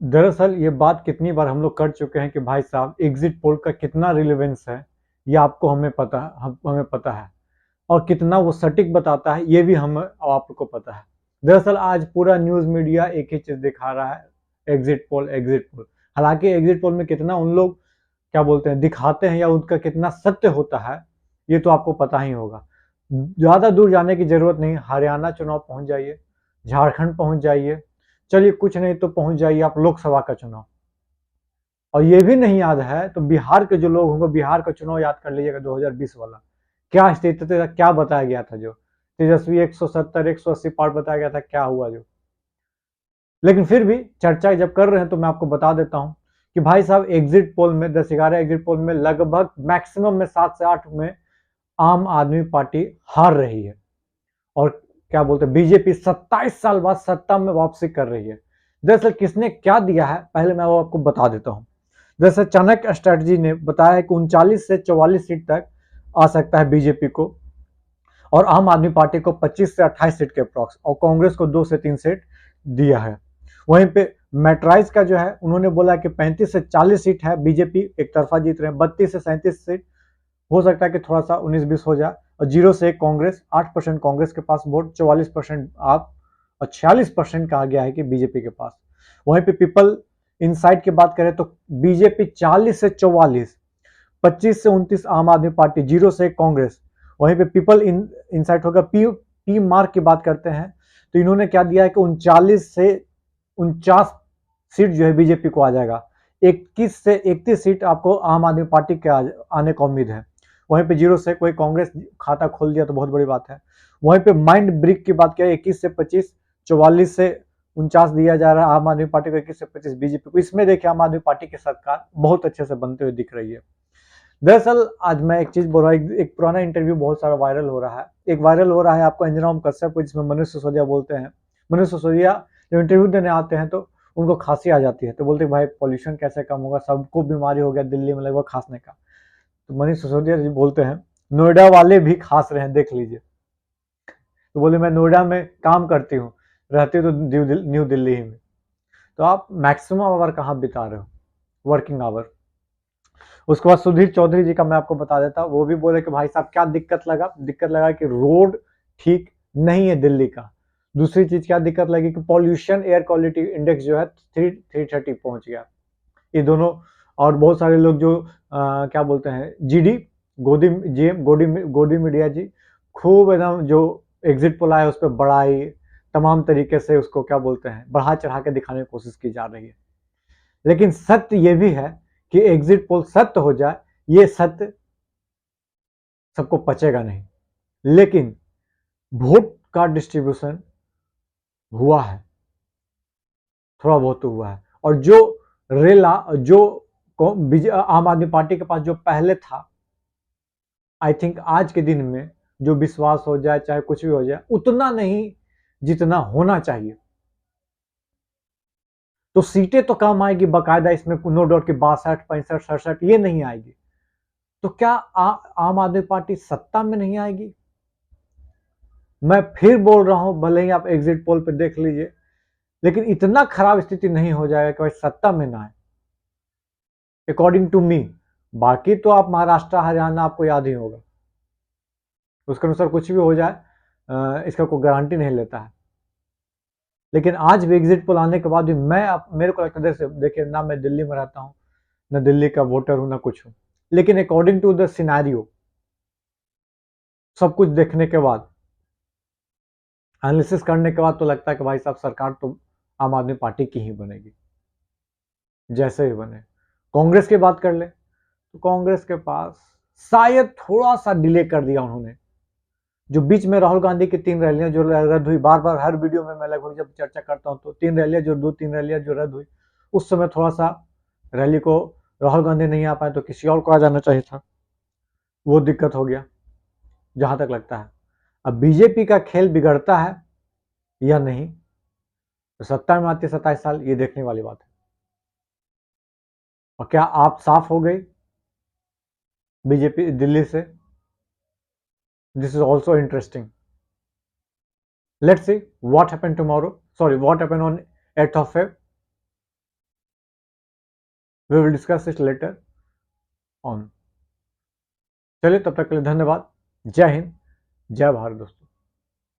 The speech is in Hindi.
दरअसल ये बात कितनी बार हम लोग कर चुके हैं कि भाई साहब एग्जिट पोल का कितना रिलेवेंस है, ये आपको हमें पता है, और कितना वो सटीक बताता है ये भी हम आपको पता है। दरअसल आज पूरा न्यूज़ मीडिया एक ही चीज़ दिखा रहा है, एग्जिट पोल एग्जिट पोल। हालांकि एग्जिट पोल में कितना उन लोग क्या बोलते हैं दिखाते हैं या उनका कितना सत्य होता है ये तो आपको पता ही होगा। ज़्यादा दूर जाने की ज़रूरत नहीं, हरियाणा चुनाव पहुंच जाइए, झारखंड पहुंच जाइए, चलिए कुछ नहीं तो पहुंच जाइए आप लोकसभा का चुनाव। और ये भी नहीं याद है तो बिहार के जो लोग होंगे बिहार का चुनाव याद कर लीजिएगा 2020 वाला। क्या स्थिति थी, क्या बताया गया था, जो तेजस्वी 170 180 पार बताया गया था, क्या हुआ जो। लेकिन फिर भी चर्चा जब कर रहे हैं तो मैं आपको बता देता हूं कि भाई साहब एग्जिट पोल में 10-11 एग्जिट पोल में लगभग मैक्सिमम में 7 से 8 में आम आदमी पार्टी हार रही है। और क्या बोलते हैं बीजेपी 27 साल बाद सत्ता में वापसी कर रही है। दरअसल किसने क्या दिया है पहले मैं वो आपको बता देता हूं। जैसे चाणक्य स्ट्रेटजी ने बताया है कि 39 से 44 सीट तक आ सकता है बीजेपी को, और आम आदमी पार्टी को 25 से 28 सीट के अप्रॉक्स, और कांग्रेस को 2 से 3 सीट दिया है। वहीं पे मेट्राइज का जो है उन्होंने बोला कि 35 से 40 सीट है, बीजेपी एक तरफा जीत रहे हैं। 32 से 37 सीट हो सकता है कि थोड़ा सा 19-20 हो जाए। और 0 से 1 कांग्रेस, 8% कांग्रेस के पास वोट, 44% आप, और 46% कहा गया है कि बीजेपी के पास। वहीं पे पीपल इनसाइट की बात करें तो बीजेपी 40 से 44, 25 से 29 आम आदमी पार्टी, 0 से 1 कांग्रेस। वहीं पे पीपल इनसाइट होगा। पी मार्क की बात करते हैं तो इन्होंने क्या दिया है कि 39 से 49 सीट जो है बीजेपी को आ जाएगा। 21 से 31 सीट आपको आम आदमी पार्टी के आने का उम्मीद है। वहीं पे 0 से कोई कांग्रेस खाता खोल दिया तो बहुत बड़ी बात है। वहीं पे माइंड ब्रिक की बात करें 21 से 25, 44 से 49 दिया जा रहा है आम आदमी पार्टी को, 21 से 25 बीजेपी को। इसमें देखिए आम आदमी पार्टी की सरकार बहुत अच्छे से बनते हुए दिख रही है। दरअसल आज मैं एक चीज बोल रहा हूँ, एक पुराना इंटरव्यू बहुत सारा वायरल हो रहा है। एक वायरल हो रहा है आपको अंजना ओम कश्यप को, जिसमें मनीष सिसोदिया बोलते हैं। मनीष सिसोदिया जब इंटरव्यू देने आते हैं तो उनको खांसी आ जाती है, तो बोलते हैं भाई पॉल्यूशन कैसे कम होगा, सबको बीमारी हो गया दिल्ली में लगभग खांसने का। तो मनीष सिसोदिया जी बोलते हैं नोएडा वाले भी खांस रहे हैं देख लीजिए। तो बोले मैं नोएडा में काम करती हूँ, रहती तो न्यू दिल्ली ही में। तो आप मैक्सिमम आवर कहाँ बिता रहे हो, वर्किंग आवर। उसके बाद सुधीर चौधरी जी का मैं आपको बता देता हूँ, वो भी बोले कि भाई साहब क्या दिक्कत लगा कि रोड ठीक नहीं है दिल्ली का। दूसरी चीज क्या दिक्कत लगी कि पॉल्यूशन एयर क्वालिटी इंडेक्स जो है 330 पहुंच गया। ये दोनों, और बहुत सारे लोग जो क्या बोलते हैं जीडी गोदी जीएम गोदी गोदी मीडिया जी खूब एकदम जो एग्जिट पोल आया उस पर बड़ाई तमाम तरीके से उसको क्या बोलते हैं बढ़ा चढ़ा के दिखाने की कोशिश की जा रही है। लेकिन सत्य ये भी है कि एग्जिट पोल सत्य हो जाए, ये सत्य सबको पचेगा नहीं। लेकिन वोट का डिस्ट्रीब्यूशन हुआ है, थोड़ा बहुत तो हुआ है। और जो रेला जो आम आदमी पार्टी के पास जो पहले था, आई थिंक आज के दिन में जो विश्वास हो जाए चाहे कुछ भी हो जाए उतना नहीं जितना होना चाहिए। तो सीटें तो कम आएगी बाकायदा, इसमें नो डाउट कि 62 65 67 ये नहीं आएगी। तो क्या आम आदमी पार्टी सत्ता में नहीं आएगी? मैं फिर बोल रहा हूं, भले ही आप एग्जिट पोल पे देख लीजिए, लेकिन इतना खराब स्थिति नहीं हो जाएगा कि भाई सत्ता में ना आए, अकॉर्डिंग टू मी। बाकी तो आप महाराष्ट्र हरियाणा आपको याद ही होगा, उसके अनुसार कुछ भी हो जाए इसका कोई गारंटी नहीं लेता है। लेकिन आज भी एग्जिट पोल आने के बाद भी मेरे को लगता है देखिए ना मैं दिल्ली में रहता हूँ, न दिल्ली का वोटर हूँ, ना कुछ हूँ, लेकिन अकॉर्डिंग टू द सिनेरियो सब कुछ देखने के बाद, एनालिसिस करने के बाद तो लगता है कि भाई साहब सरकार तो आम आदमी पार्टी की ही बनेगी, जैसे ही बने। कांग्रेस की बात कर ले तो कांग्रेस के पास शायद थोड़ा सा डिले कर दिया उन्होंने। जो बीच में राहुल गांधी की 3 रैलियां जो रद्द हुई, बार बार हर वीडियो में मैं लगभग जब चर्चा करता हूं तो 3 रैलियां जो रद्द हुई, उस समय थोड़ा सा रैली को राहुल गांधी नहीं आ पाए तो किसी और को आ जाना चाहिए था, वो दिक्कत हो गया जहां तक लगता है। अब बीजेपी का खेल बिगड़ता है या नहीं, तो सत्ता में आती है 27 साल, ये देखने वाली बात है। और क्या आप साफ हो गई बीजेपी दिल्ली से? This is also interesting. Let's see what happen tomorrow, sorry what happen on 8th of Feb. We will discuss it later on. चलिए तब तक के लिए धन्यवाद। जय हिंद, जय भारत दोस्तों।